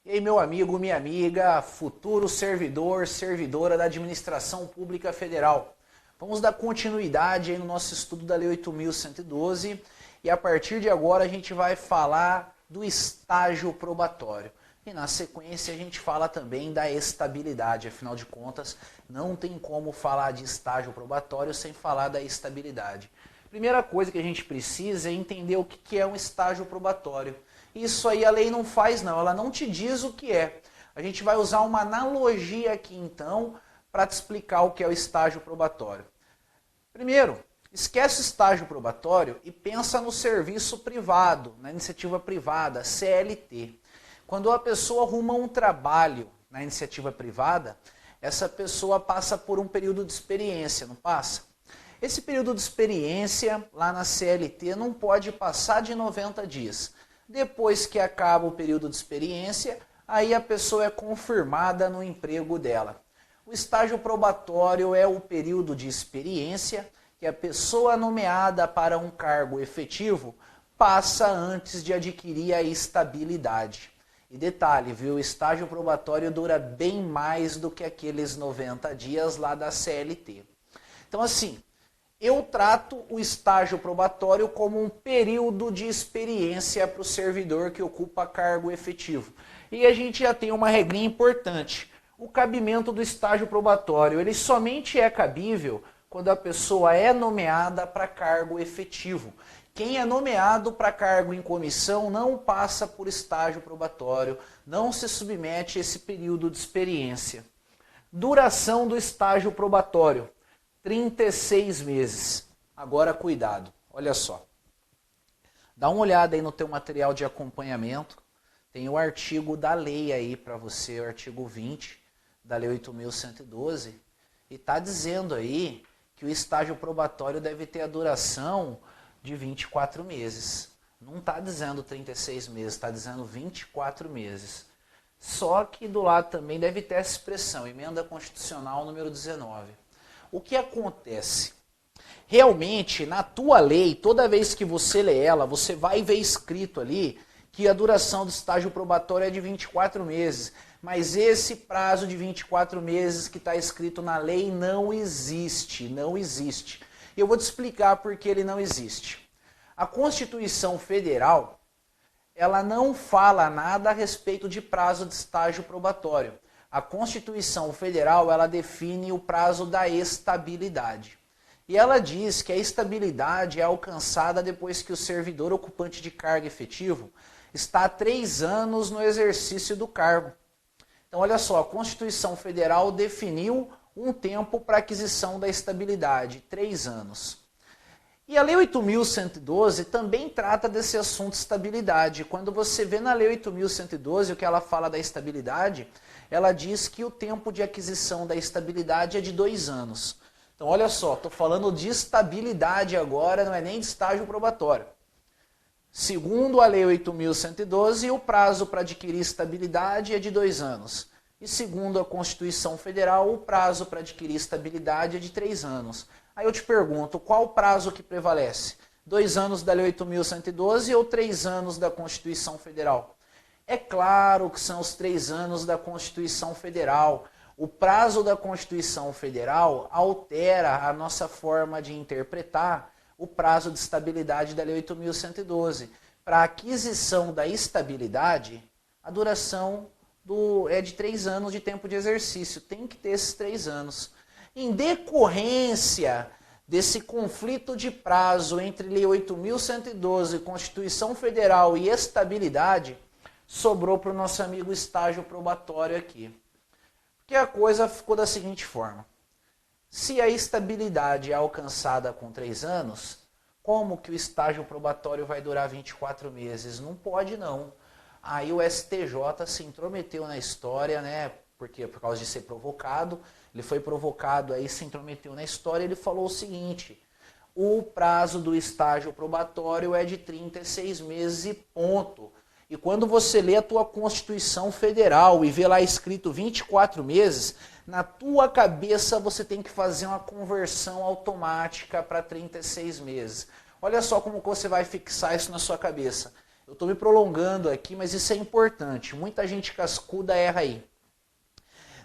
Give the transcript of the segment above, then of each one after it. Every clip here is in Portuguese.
E aí, meu amigo, minha amiga, futuro servidor, servidora da Administração Pública Federal. Vamos dar continuidade aí no nosso estudo da Lei 8.112 e a partir de agora a gente vai falar do estágio probatório. E na sequência a gente fala também da estabilidade, afinal de contas não tem como falar de estágio probatório sem falar da estabilidade. Primeira coisa que a gente precisa é entender o que é um estágio probatório. Isso aí a lei não faz não, ela não te diz o que é. A gente vai usar uma analogia aqui então para te explicar o que é o estágio probatório. Primeiro, esquece o estágio probatório e pensa no serviço privado, na iniciativa privada, CLT. Quando a pessoa arruma um trabalho na iniciativa privada, essa pessoa passa por um período de experiência, não passa? Esse período de experiência lá na CLT não pode passar de 90 dias. Depois que acaba o período de experiência, aí a pessoa é confirmada no emprego dela. O estágio probatório é o período de experiência que a pessoa nomeada para um cargo efetivo passa antes de adquirir a estabilidade. E detalhe, viu? O estágio probatório dura bem mais do que aqueles 90 dias lá da CLT. Então assim, eu trato o estágio probatório como um período de experiência para o servidor que ocupa cargo efetivo. E a gente já tem uma regrinha importante. O cabimento do estágio probatório, ele somente é cabível quando a pessoa é nomeada para cargo efetivo. Quem é nomeado para cargo em comissão não passa por estágio probatório, não se submete a esse período de experiência. Duração do estágio probatório. 36 meses. Agora cuidado, olha só. Dá uma olhada aí no teu material de acompanhamento. Tem o artigo da lei aí para você, o artigo 20 da Lei 8.112. E está dizendo aí que o estágio probatório deve ter a duração de 24 meses. Não está dizendo 36 meses, está dizendo 24 meses. Só que do lado também deve ter essa expressão, emenda constitucional número 19. O que acontece? Realmente, na tua lei, toda vez que você lê ela, você vai ver escrito ali que a duração do estágio probatório é de 24 meses. Mas esse prazo de 24 meses que está escrito na lei não existe, não existe. E eu vou te explicar por que ele não existe. A Constituição Federal, ela não fala nada a respeito de prazo de estágio probatório. A Constituição Federal, ela define o prazo da estabilidade. E ela diz que a estabilidade é alcançada depois que o servidor ocupante de cargo efetivo está há 3 anos no exercício do cargo. Então, olha só, a Constituição Federal definiu um tempo para aquisição da estabilidade, 3 anos. E a Lei 8.112 também trata desse assunto estabilidade. Quando você vê na Lei 8.112 o que ela fala da estabilidade, ela diz que o tempo de aquisição da estabilidade é de 2 anos. Então olha só, estou falando de estabilidade agora, não é nem de estágio probatório. Segundo a Lei 8.112, o prazo para adquirir estabilidade é de 2 anos. E segundo a Constituição Federal, o prazo para adquirir estabilidade é de 3 anos. Aí eu te pergunto, qual o prazo que prevalece? 2 anos da Lei 8.112 ou 3 anos da Constituição Federal? É claro que são os 3 anos da Constituição Federal. O prazo da Constituição Federal altera a nossa forma de interpretar o prazo de estabilidade da Lei 8.112. Para a aquisição da estabilidade, a duração é de 3 anos de tempo de exercício. Tem que ter esses 3 anos. Em decorrência desse conflito de prazo entre Lei 8.112, Constituição Federal e estabilidade, sobrou para o nosso amigo estágio probatório aqui. Porque a coisa ficou da seguinte forma. Se a estabilidade é alcançada com 3 anos, como que o estágio probatório vai durar 24 meses? Não pode não. Aí o STJ se intrometeu na história, né? Porque por causa de ser provocado, ele foi provocado, aí se intrometeu na história, ele falou o seguinte: o prazo do estágio probatório é de 36 meses e ponto. E quando você lê a tua Constituição Federal e vê lá escrito 24 meses, na tua cabeça você tem que fazer uma conversão automática para 36 meses. Olha só como você vai fixar isso na sua cabeça. Eu estou me prolongando aqui, mas isso é importante. Muita gente cascuda erra aí.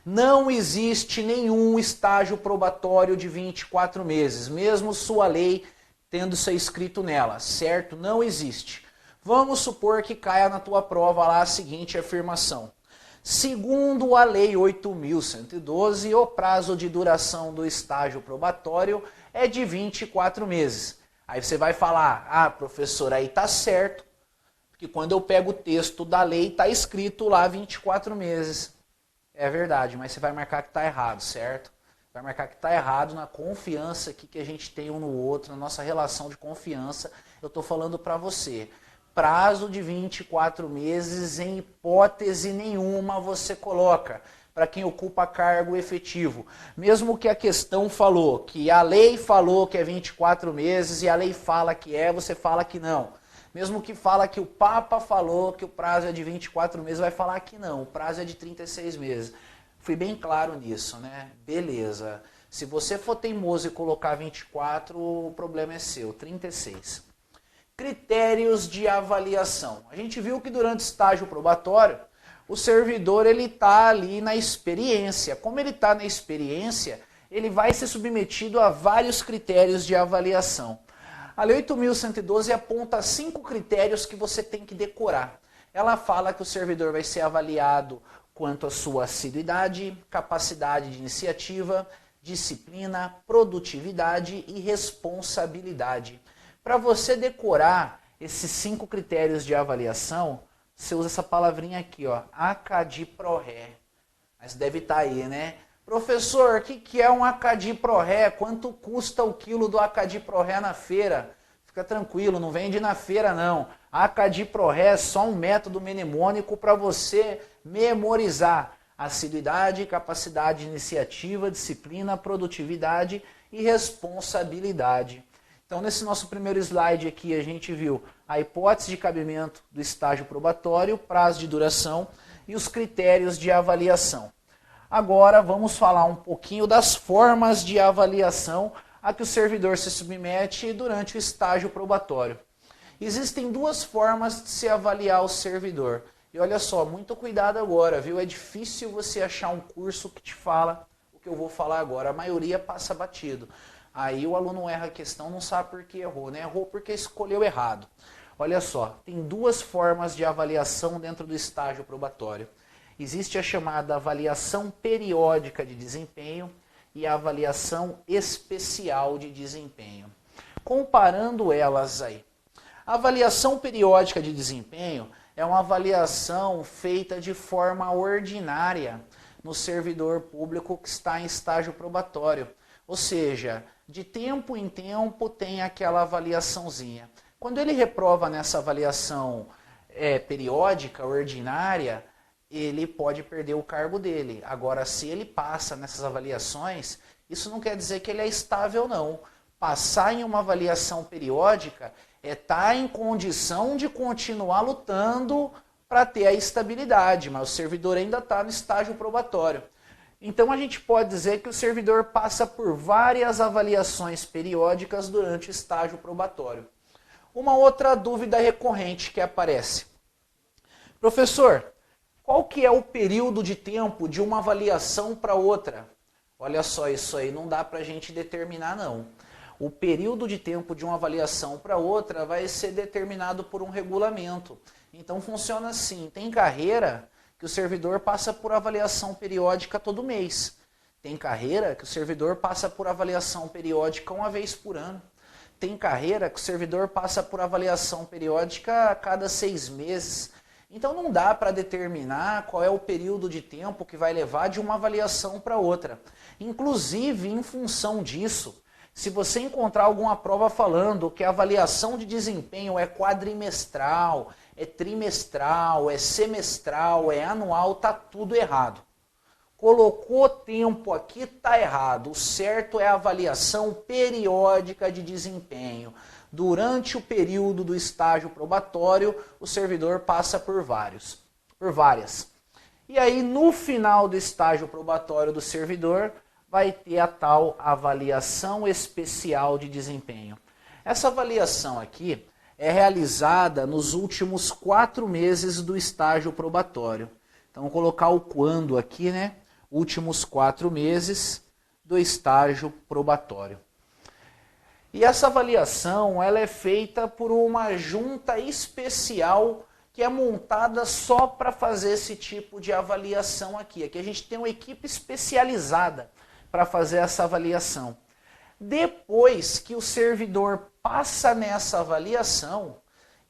Não existe nenhum estágio probatório de 24 meses, mesmo sua lei tendo isso escrito nela, certo? Não existe. Vamos supor que caia na tua prova lá a seguinte afirmação. Segundo a Lei 8.112, o prazo de duração do estágio probatório é de 24 meses. Aí você vai falar, ah, professor, aí tá certo, porque quando eu pego o texto da lei, tá escrito lá 24 meses. É verdade, mas você vai marcar que tá errado, certo? Vai marcar que tá errado na confiança que a gente tem um no outro, na nossa relação de confiança. Eu tô falando para você. Prazo de 24 meses, em hipótese nenhuma você coloca para quem ocupa cargo efetivo. Mesmo que a questão falou, que a lei falou que é 24 meses e a lei fala que é, você fala que não. Mesmo que fala que o Papa falou que o prazo é de 24 meses, vai falar que não, o prazo é de 36 meses. Fui bem claro nisso, né? Beleza. Se você for teimoso e colocar 24, o problema é seu, 36. Critérios de avaliação. A gente viu que durante o estágio probatório, o servidor está ali na experiência. Como ele está na experiência, ele vai ser submetido a vários critérios de avaliação. A Lei 8.112 aponta 5 critérios que você tem que decorar. Ela fala que o servidor vai ser avaliado quanto à sua assiduidade, capacidade de iniciativa, disciplina, produtividade e responsabilidade. Para você decorar esses 5 critérios de avaliação, você usa essa palavrinha aqui, ó, ACADI-PRO-RE. Mas deve estar aí, né? Professor, o que é um ACADI-PRO-RE? Quanto custa o quilo do ACADI-PRO-RE na feira? Fica tranquilo, não vende na feira não. ACADI-PRO-RE é só um método mnemônico para você memorizar assiduidade, capacidade de iniciativa, disciplina, produtividade e responsabilidade. Então, nesse nosso primeiro slide aqui, a gente viu a hipótese de cabimento do estágio probatório, prazo de duração e os critérios de avaliação. Agora, vamos falar um pouquinho das formas de avaliação a que o servidor se submete durante o estágio probatório. Existem 2 formas de se avaliar o servidor. E olha só, muito cuidado agora, viu? É difícil você achar um curso que te fala o que eu vou falar agora. A maioria passa batido. Aí o aluno erra a questão, não sabe por que errou, né? Errou porque escolheu errado. Olha só, tem 2 formas de avaliação dentro do estágio probatório. Existe a chamada avaliação periódica de desempenho e a avaliação especial de desempenho. Comparando elas aí. A avaliação periódica de desempenho é uma avaliação feita de forma ordinária no servidor público que está em estágio probatório. Ou seja, de tempo em tempo tem aquela avaliaçãozinha. Quando ele reprova nessa avaliação periódica, ordinária, ele pode perder o cargo dele. Agora, se ele passa nessas avaliações, isso não quer dizer que ele é estável, não. Passar em uma avaliação periódica é estar em condição de continuar lutando para ter a estabilidade, mas o servidor ainda está no estágio probatório. Então a gente pode dizer que o servidor passa por várias avaliações periódicas durante o estágio probatório. Uma outra dúvida recorrente que aparece. Professor, qual que é o período de tempo de uma avaliação para outra? Olha só, isso aí não dá para a gente determinar não. O período de tempo de uma avaliação para outra vai ser determinado por um regulamento. Então funciona assim, tem carreira que o servidor passa por avaliação periódica todo mês. Tem carreira que o servidor passa por avaliação periódica uma vez por ano. Tem carreira que o servidor passa por avaliação periódica a cada 6 meses. Então não dá para determinar qual é o período de tempo que vai levar de uma avaliação para outra. Inclusive, em função disso, se você encontrar alguma prova falando que a avaliação de desempenho é quadrimestral, é trimestral, é semestral, é anual, tá tudo errado. Colocou tempo aqui, tá errado. O certo é a avaliação periódica de desempenho. Durante o período do estágio probatório, o servidor passa por várias. E aí, no final do estágio probatório do servidor, vai ter a tal avaliação especial de desempenho. Essa avaliação aqui, é realizada nos últimos 4 meses do estágio probatório. Então, vou colocar o quando aqui, né? Últimos 4 meses do estágio probatório. E essa avaliação ela é feita por uma junta especial que é montada só para fazer esse tipo de avaliação aqui. Aqui a gente tem uma equipe especializada para fazer essa avaliação. Depois que o servidor passa nessa avaliação,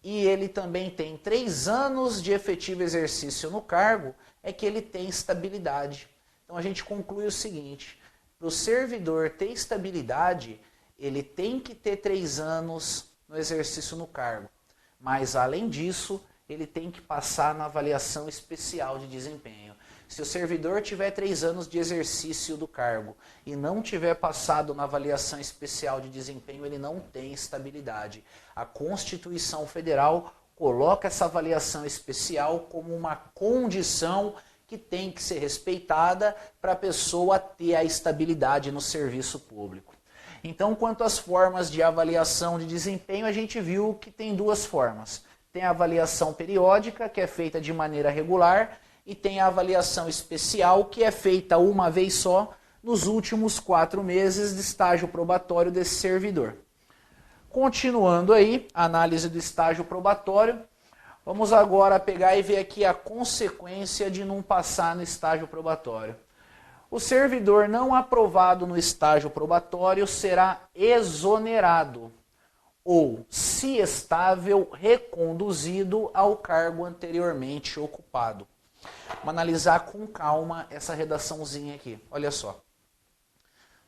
e ele também tem 3 anos de efetivo exercício no cargo, é que ele tem estabilidade. Então a gente conclui o seguinte, para o servidor ter estabilidade, ele tem que ter 3 anos no exercício no cargo. Mas além disso, ele tem que passar na avaliação especial de desempenho. Se o servidor tiver 3 anos de exercício do cargo e não tiver passado na avaliação especial de desempenho, ele não tem estabilidade. A Constituição Federal coloca essa avaliação especial como uma condição que tem que ser respeitada para a pessoa ter a estabilidade no serviço público. Então, quanto às formas de avaliação de desempenho, a gente viu que tem 2 formas. Tem a avaliação periódica, que é feita de maneira regular, e tem a avaliação especial, que é feita uma vez só, nos últimos 4 meses de estágio probatório desse servidor. Continuando aí, a análise do estágio probatório, vamos agora pegar e ver aqui a consequência de não passar no estágio probatório. O servidor não aprovado no estágio probatório será exonerado ou, se estável, reconduzido ao cargo anteriormente ocupado. Vamos analisar com calma essa redaçãozinha aqui. Olha só.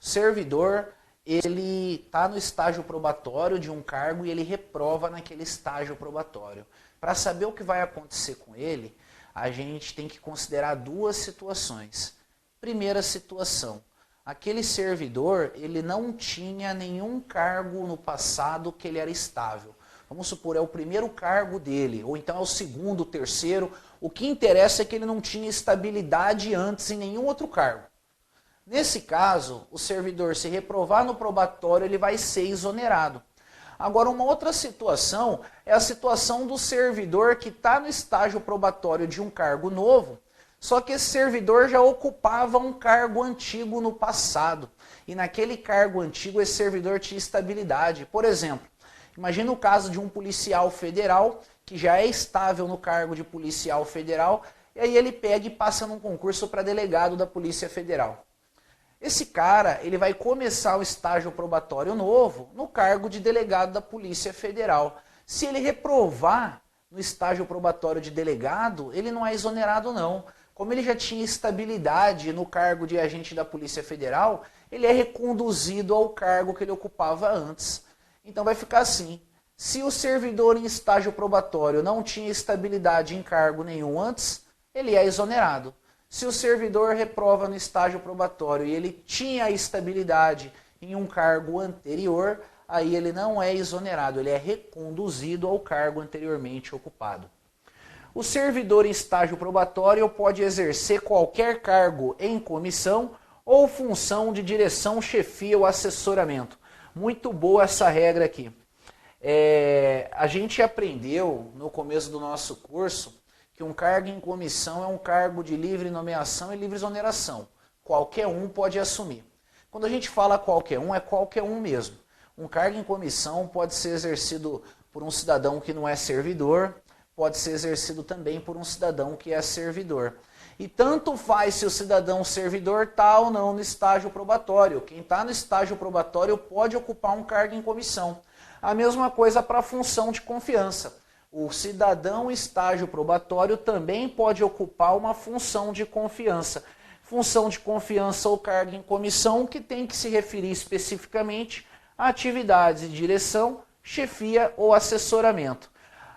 O servidor, ele está no estágio probatório de um cargo e ele reprova naquele estágio probatório. Para saber o que vai acontecer com ele, a gente tem que considerar 2 situações. Primeira situação, aquele servidor, ele não tinha nenhum cargo no passado que ele era estável. Vamos supor, é o primeiro cargo dele, ou então é o segundo, o terceiro. O que interessa é que ele não tinha estabilidade antes em nenhum outro cargo. Nesse caso, o servidor, se reprovar no probatório, ele vai ser exonerado. Agora, uma outra situação é a situação do servidor que está no estágio probatório de um cargo novo, só que esse servidor já ocupava um cargo antigo no passado. E naquele cargo antigo, esse servidor tinha estabilidade. Por exemplo, imagina o caso de um policial federal que já é estável no cargo de policial federal, e aí ele pega e passa num concurso para delegado da Polícia Federal. Esse cara, ele vai começar o estágio probatório novo no cargo de delegado da Polícia Federal. Se ele reprovar no estágio probatório de delegado, ele não é exonerado não. Como ele já tinha estabilidade no cargo de agente da Polícia Federal, ele é reconduzido ao cargo que ele ocupava antes. Então vai ficar assim. Se o servidor em estágio probatório não tinha estabilidade em cargo nenhum antes, ele é exonerado. Se o servidor reprova no estágio probatório e ele tinha estabilidade em um cargo anterior, aí ele não é exonerado, ele é reconduzido ao cargo anteriormente ocupado. O servidor em estágio probatório pode exercer qualquer cargo em comissão ou função de direção, chefia ou assessoramento. Muito boa essa regra aqui. A gente aprendeu no começo do nosso curso que um cargo em comissão é um cargo de livre nomeação e livre exoneração. Qualquer um pode assumir. Quando a gente fala qualquer um, é qualquer um mesmo. Um cargo em comissão pode ser exercido por um cidadão que não é servidor, pode ser exercido também por um cidadão que é servidor. E tanto faz se o cidadão servidor está ou não no estágio probatório. Quem está no estágio probatório pode ocupar um cargo em comissão. A mesma coisa para a função de confiança. O cidadão estágio probatório também pode ocupar uma função de confiança. Função de confiança ou cargo em comissão que tem que se referir especificamente a atividades de direção, chefia ou assessoramento.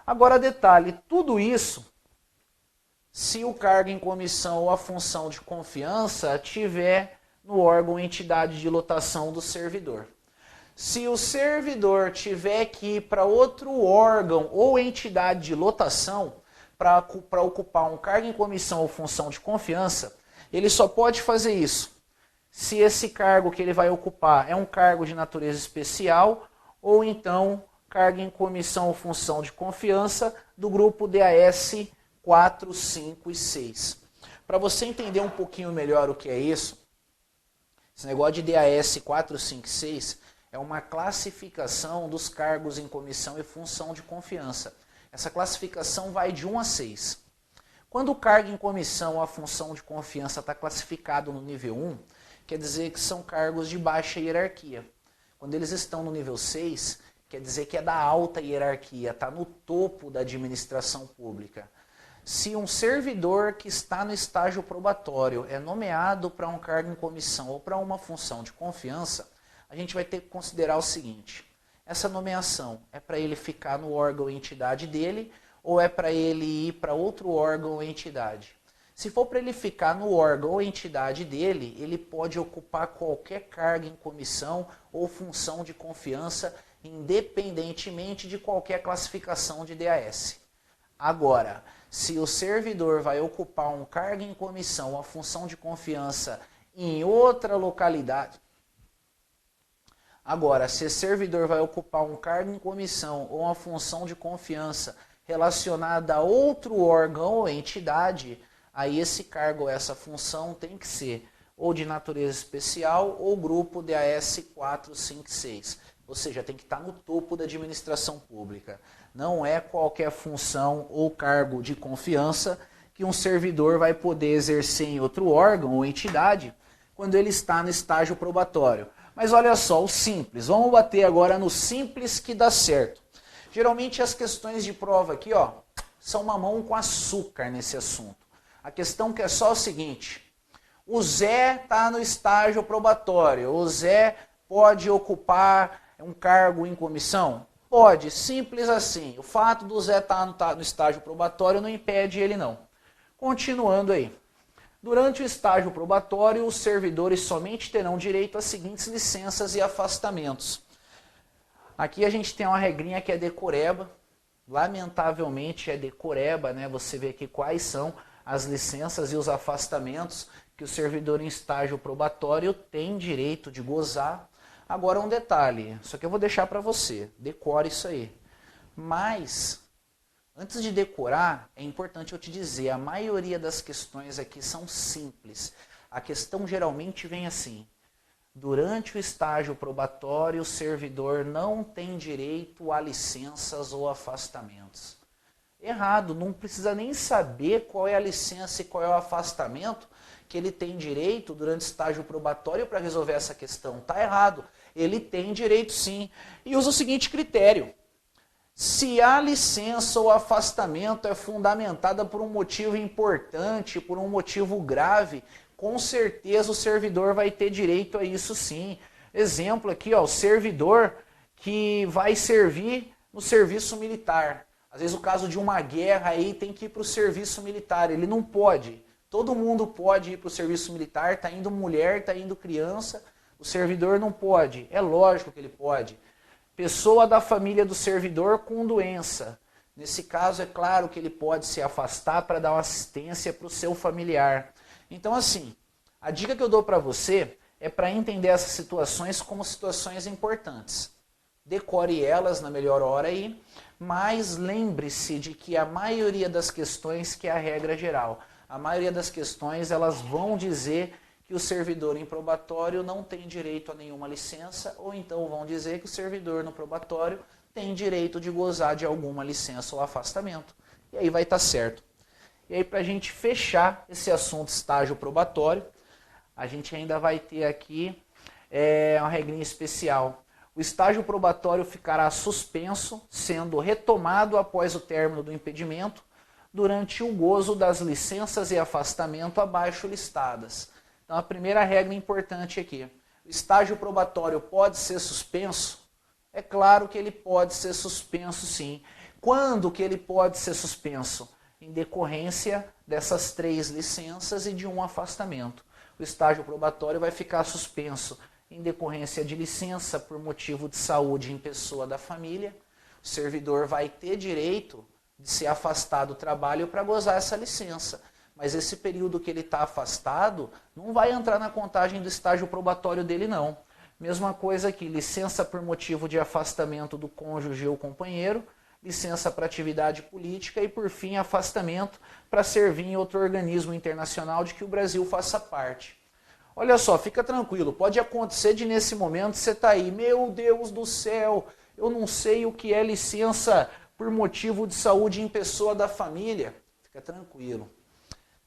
Agora detalhe, tudo isso se o cargo em comissão ou a função de confiança tiver no órgão ou entidade de lotação do servidor. Se o servidor tiver que ir para outro órgão ou entidade de lotação para ocupar um cargo em comissão ou função de confiança, ele só pode fazer isso se esse cargo que ele vai ocupar é um cargo de natureza especial ou então cargo em comissão ou função de confiança do grupo DAS 4, 5 e 6. Para você entender um pouquinho melhor o que é isso, esse negócio de DAS 4, 5 e 6 é uma classificação dos cargos em comissão e função de confiança. Essa classificação vai de 1 a 6. Quando o cargo em comissão ou a função de confiança está classificado no nível 1, quer dizer que são cargos de baixa hierarquia. Quando eles estão no nível 6, quer dizer que é da alta hierarquia, está no topo da administração pública. Se um servidor que está no estágio probatório é nomeado para um cargo em comissão ou para uma função de confiança, a gente vai ter que considerar o seguinte: essa nomeação é para ele ficar no órgão ou entidade dele ou é para ele ir para outro órgão ou entidade? Se for para ele ficar no órgão ou entidade dele, ele pode ocupar qualquer cargo em comissão ou função de confiança, independentemente de qualquer classificação de DAS. Agora, se o servidor vai ocupar um cargo em comissão ou a função de confiança em outra localidade, agora, se esse servidor vai ocupar um cargo em comissão ou uma função de confiança relacionada a outro órgão ou entidade, aí esse cargo ou essa função tem que ser ou de natureza especial ou grupo DAS 4, 5, 6. Ou seja, tem que estar no topo da administração pública. Não é qualquer função ou cargo de confiança que um servidor vai poder exercer em outro órgão ou entidade quando ele está no estágio probatório. Mas olha só, o simples. Vamos bater agora no simples que dá certo. Geralmente as questões de prova aqui, ó, são mamão com açúcar nesse assunto. A questão que é só o seguinte: o Zé está no estágio probatório, o Zé pode ocupar um cargo em comissão? Pode, simples assim. O fato do Zé estar no estágio probatório não impede ele não. Continuando aí. Durante o estágio probatório, os servidores somente terão direito às seguintes licenças e afastamentos. Aqui a gente tem uma regrinha que é decoreba. Lamentavelmente é decoreba, né? Você vê aqui quais são as licenças e os afastamentos que o servidor em estágio probatório tem direito de gozar. Agora um detalhe, só que eu vou deixar para você, decore isso aí. Mas, antes de decorar, é importante eu te dizer, a maioria das questões aqui são simples. A questão geralmente vem assim: durante o estágio probatório, o servidor não tem direito a licenças ou afastamentos. Errado, não precisa nem saber qual é a licença e qual é o afastamento que ele tem direito durante o estágio probatório para resolver essa questão. Está errado, ele tem direito sim. E usa o seguinte critério: se a licença ou afastamento é fundamentada por um motivo importante, por um motivo grave, com certeza o servidor vai ter direito a isso sim. Exemplo aqui, ó, o servidor que vai servir no serviço militar. Às vezes o caso de uma guerra aí tem que ir para o serviço militar, ele não pode. Todo mundo pode ir para o serviço militar, está indo mulher, está indo criança, o servidor não pode. É lógico que ele pode. Pessoa da família do servidor com doença. Nesse caso é claro que ele pode se afastar para dar uma assistência para o seu familiar. Então assim, a dica que eu dou para você é para entender essas situações como situações importantes. Decore elas na melhor hora aí, mas lembre-se de que a maioria das questões, que é a regra geral, a maioria das questões elas vão dizer que o servidor em probatório não tem direito a nenhuma licença, ou então vão dizer que o servidor no probatório tem direito de gozar de alguma licença ou afastamento. E aí vai estar certo. E aí, para a gente fechar esse assunto estágio probatório, a gente ainda vai ter aqui uma regrinha especial. O estágio probatório ficará suspenso, sendo retomado após o término do impedimento, durante o gozo das licenças e afastamento abaixo listadas. Então, a primeira regra importante aqui: o estágio probatório pode ser suspenso? É claro que ele pode ser suspenso sim. Quando que ele pode ser suspenso? Em decorrência dessas 3 licenças e de um afastamento. O estágio probatório vai ficar suspenso em decorrência de licença por motivo de saúde em pessoa da família. O servidor vai ter direito de ser afastado do trabalho para gozar essa licença. Mas esse período que ele está afastado não vai entrar na contagem do estágio probatório dele não. Mesma coisa aqui, licença por motivo de afastamento do cônjuge ou companheiro, licença para atividade política e, por fim, afastamento para servir em outro organismo internacional de que o Brasil faça parte. Olha só, fica tranquilo, pode acontecer de nesse momento você tá aí, meu Deus do céu, eu não sei o que é licença por motivo de saúde em pessoa da família. Fica tranquilo.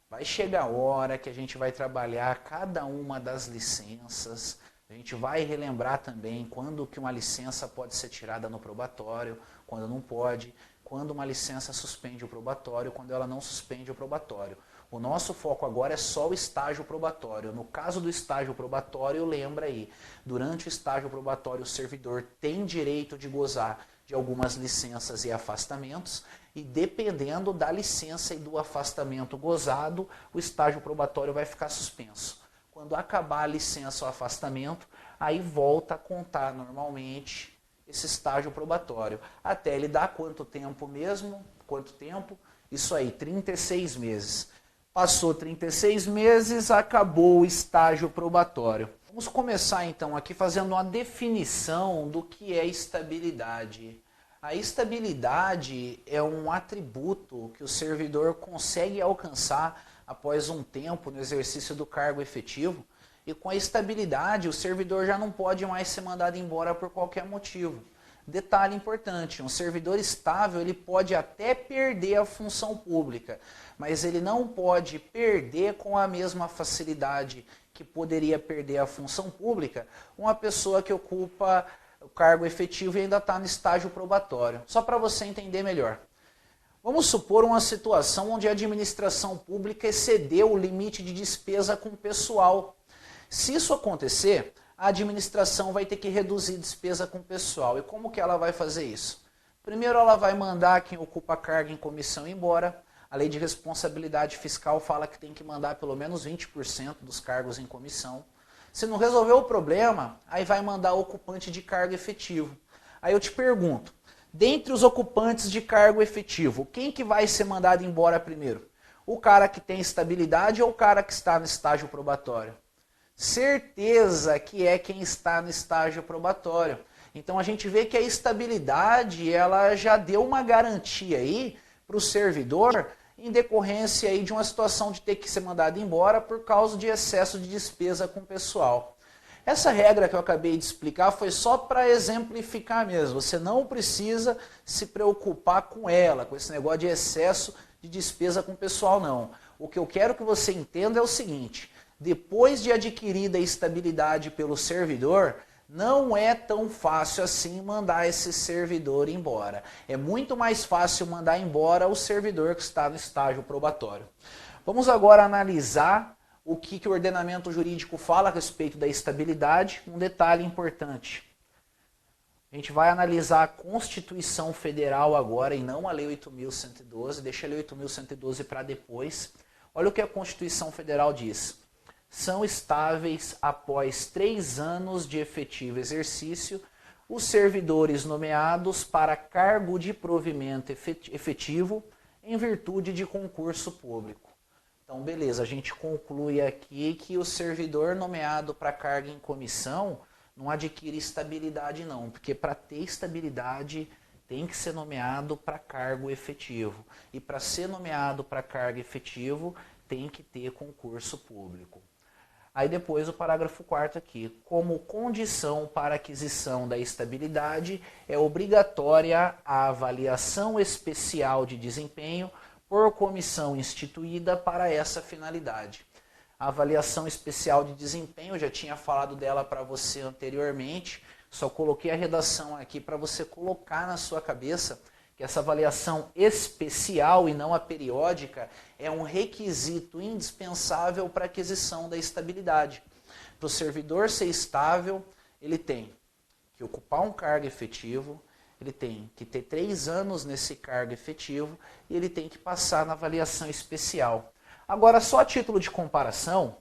Vai chegar a hora que a gente vai trabalhar cada uma das licenças. A gente vai relembrar também quando que uma licença pode ser tirada no probatório, quando não pode, quando uma licença suspende o probatório, quando ela não suspende o probatório. O nosso foco agora é só o estágio probatório. No caso do estágio probatório, lembra aí, durante o estágio probatório o servidor tem direito de gozar de algumas licenças e afastamentos, e dependendo da licença e do afastamento gozado, o estágio probatório vai ficar suspenso. Quando acabar a licença ou afastamento, aí volta a contar normalmente esse estágio probatório. Até ele dar quanto tempo mesmo? Quanto tempo? Isso aí, 36 meses. Passou 36 meses, acabou o estágio probatório. Vamos começar então aqui fazendo uma definição do que é estabilidade. A estabilidade é um atributo que o servidor consegue alcançar após um tempo no exercício do cargo efetivo, e com a estabilidade o servidor já não pode mais ser mandado embora por qualquer motivo. Detalhe importante, um servidor estável ele pode até perder a função pública, mas ele não pode perder com a mesma facilidade que poderia perder a função pública uma pessoa que ocupa o cargo efetivo e ainda está no estágio probatório. Só para você entender melhor. Vamos supor uma situação onde a administração pública excedeu o limite de despesa com o pessoal. Se isso acontecer, a administração vai ter que reduzir despesa com o pessoal. E como que ela vai fazer isso? Primeiro, ela vai mandar quem ocupa cargo em comissão embora. A lei de responsabilidade fiscal fala que tem que mandar pelo menos 20% dos cargos em comissão. Se não resolver o problema, aí vai mandar o ocupante de cargo efetivo. Aí eu te pergunto, dentre os ocupantes de cargo efetivo, quem que vai ser mandado embora primeiro? O cara que tem estabilidade ou o cara que está no estágio probatório? Certeza que é quem está no estágio probatório. Então a gente vê que a estabilidade ela já deu uma garantia aí para o servidor em decorrência aí de uma situação de ter que ser mandado embora por causa de excesso de despesa com o pessoal. Essa regra que eu acabei de explicar foi só para exemplificar mesmo. Você não precisa se preocupar com ela, com esse negócio de excesso de despesa com o pessoal, não. O que eu quero que você entenda é o seguinte: depois de adquirida a estabilidade pelo servidor, não é tão fácil assim mandar esse servidor embora. É muito mais fácil mandar embora o servidor que está no estágio probatório. Vamos agora analisar o que o ordenamento jurídico fala a respeito da estabilidade. Um detalhe importante. A gente vai analisar a Constituição Federal agora e não a Lei 8.112. Deixa a Lei 8.112 para depois. Olha o que a Constituição Federal diz. São estáveis após 3 anos de efetivo exercício os servidores nomeados para cargo de provimento efetivo em virtude de concurso público. Então, beleza, a gente conclui aqui que o servidor nomeado para cargo em comissão não adquire estabilidade não, porque para ter estabilidade tem que ser nomeado para cargo efetivo. E para ser nomeado para cargo efetivo tem que ter concurso público. Aí depois o parágrafo 4º aqui, como condição para aquisição da estabilidade, é obrigatória a avaliação especial de desempenho por comissão instituída para essa finalidade. A avaliação especial de desempenho, eu já tinha falado dela para você anteriormente, só coloquei a redação aqui para você colocar na sua cabeça que essa avaliação especial e não a periódica é um requisito indispensável para a aquisição da estabilidade. Para o servidor ser estável, ele tem que ocupar um cargo efetivo, ele tem que ter 3 anos nesse cargo efetivo e ele tem que passar na avaliação especial. Agora, só a título de comparação,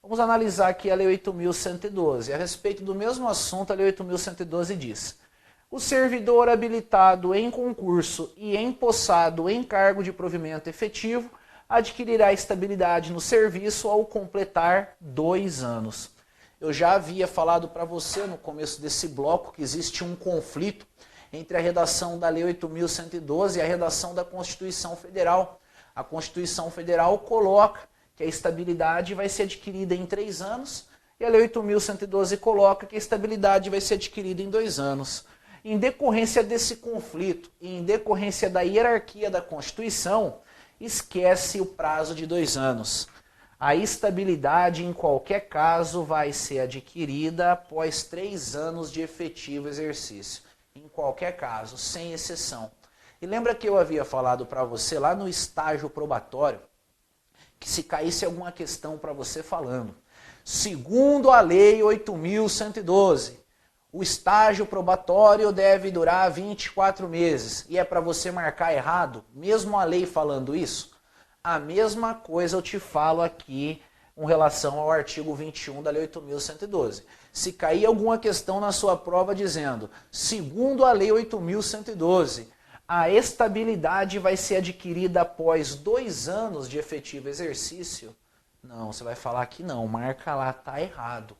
vamos analisar aqui a Lei 8.112. A respeito do mesmo assunto, a Lei 8.112 diz: o servidor habilitado em concurso e empossado em cargo de provimento efetivo adquirirá estabilidade no serviço ao completar 2 anos. Eu já havia falado para você no começo desse bloco que existe um conflito entre a redação da Lei 8.112 e a redação da Constituição Federal. A Constituição Federal coloca que a estabilidade vai ser adquirida em 3 anos e a Lei 8.112 coloca que a estabilidade vai ser adquirida em 2 anos. Em decorrência desse conflito e em decorrência da hierarquia da Constituição, esquece o prazo de 2 anos. A estabilidade, em qualquer caso, vai ser adquirida após 3 anos de efetivo exercício. Em qualquer caso, sem exceção. E lembra que eu havia falado para você lá no estágio probatório, que se caísse alguma questão para você falando, segundo a Lei 8.112, o estágio probatório deve durar 24 meses. E é para você marcar errado, mesmo a lei falando isso? A mesma coisa eu te falo aqui com relação ao artigo 21 da Lei 8.112. Se cair alguma questão na sua prova dizendo, segundo a Lei 8.112, a estabilidade vai ser adquirida após 2 anos de efetivo exercício, não, você vai falar que não, marca lá, está errado.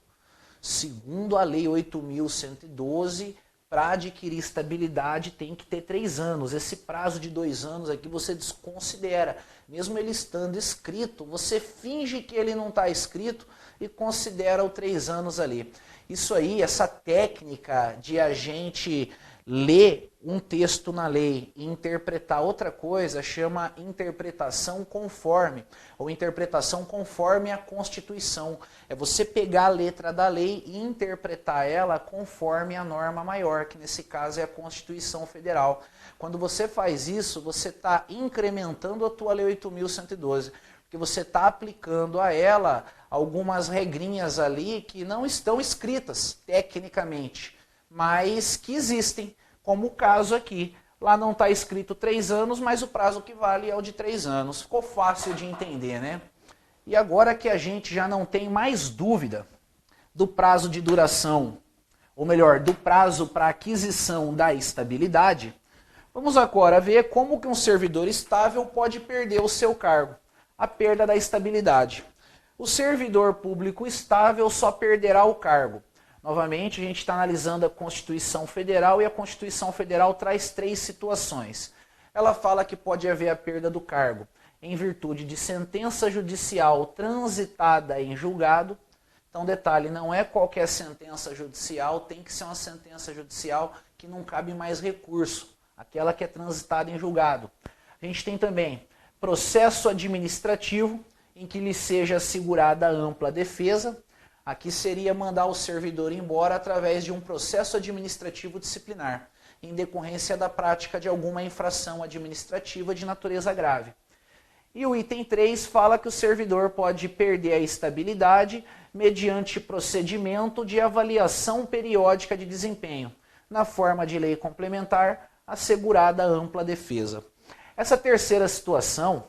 Segundo a Lei 8.112, para adquirir estabilidade tem que ter 3 anos. Esse prazo de 2 anos aqui você desconsidera. Mesmo ele estando escrito, você finge que ele não está escrito e considera o 3 anos ali. Isso aí, essa técnica de a gente ler um texto na lei e interpretar outra coisa, chama interpretação conforme, ou interpretação conforme a Constituição. É você pegar a letra da lei e interpretar ela conforme a norma maior, que nesse caso é a Constituição Federal. Quando você faz isso, você está incrementando a tua Lei 8.112, porque você está aplicando a ela algumas regrinhas ali que não estão escritas tecnicamente, mas que existem, como o caso aqui. Lá não está escrito 3 anos, mas o prazo que vale é o de 3 anos. Ficou fácil de entender, né? E agora que a gente já não tem mais dúvida do prazo de duração, ou melhor, do prazo para aquisição da estabilidade, vamos agora ver como que um servidor estável pode perder o seu cargo, a perda da estabilidade. O servidor público estável só perderá o cargo. Novamente, a gente está analisando a Constituição Federal e a Constituição Federal traz 3 situações. Ela fala que pode haver a perda do cargo em virtude de sentença judicial transitada em julgado. Então, detalhe, não é qualquer sentença judicial, tem que ser uma sentença judicial que não cabe mais recurso, aquela que é transitada em julgado. A gente tem também processo administrativo, em que lhe seja assegurada ampla defesa. Aqui seria mandar o servidor embora através de um processo administrativo disciplinar, em decorrência da prática de alguma infração administrativa de natureza grave. E o item 3 fala que o servidor pode perder a estabilidade mediante procedimento de avaliação periódica de desempenho, na forma de lei complementar, assegurada ampla defesa. Essa terceira situação,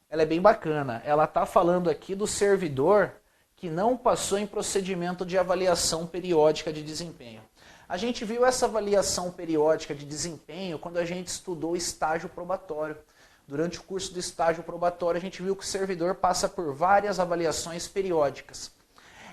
ela é bem bacana. Ela está falando aqui do servidor que não passou em procedimento de avaliação periódica de desempenho. A gente viu essa avaliação periódica de desempenho quando a gente estudou estágio probatório. Durante o curso do estágio probatório, a gente viu que o servidor passa por várias avaliações periódicas.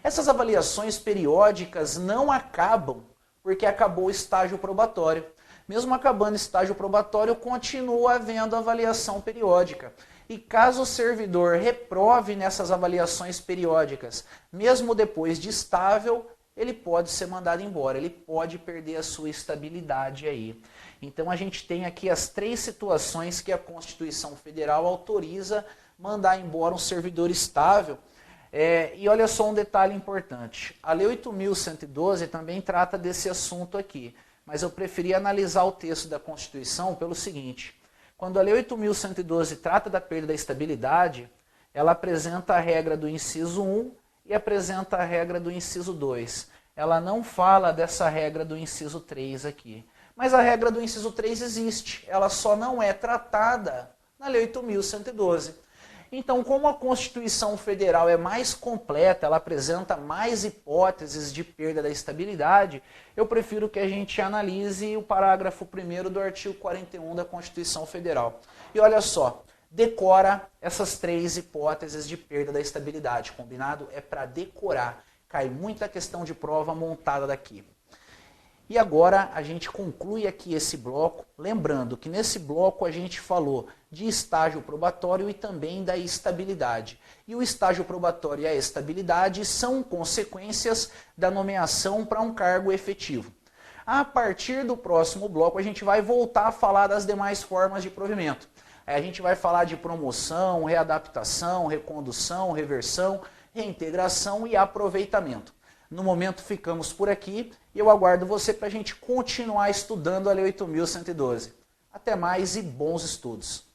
Essas avaliações periódicas não acabam porque acabou o estágio probatório. Mesmo acabando o estágio probatório, continua havendo avaliação periódica. E caso o servidor reprove nessas avaliações periódicas, mesmo depois de estável, ele pode ser mandado embora, ele pode perder a sua estabilidade aí. Então a gente tem aqui as 3 situações que a Constituição Federal autoriza mandar embora um servidor estável. E olha só um detalhe importante, a Lei 8.112 também trata desse assunto aqui, mas eu preferi analisar o texto da Constituição pelo seguinte: quando a Lei 8.112 trata da perda da estabilidade, ela apresenta a regra do inciso 1 e apresenta a regra do inciso 2. Ela não fala dessa regra do inciso 3 aqui. Mas a regra do inciso 3 existe, ela só não é tratada na Lei 8.112. Então, como a Constituição Federal é mais completa, ela apresenta mais hipóteses de perda da estabilidade, eu prefiro que a gente analise o parágrafo 1º do artigo 41 da Constituição Federal. E olha só, decora essas 3 hipóteses de perda da estabilidade, combinado? É para decorar. Cai muita questão de prova montada daqui. E agora a gente conclui aqui esse bloco, lembrando que nesse bloco a gente falou de estágio probatório e também da estabilidade. E o estágio probatório e a estabilidade são consequências da nomeação para um cargo efetivo. A partir do próximo bloco a gente vai voltar a falar das demais formas de provimento. A gente vai falar de promoção, readaptação, recondução, reversão, reintegração e aproveitamento. No momento ficamos por aqui e eu aguardo você para a gente continuar estudando a Lei 8.112. Até mais e bons estudos!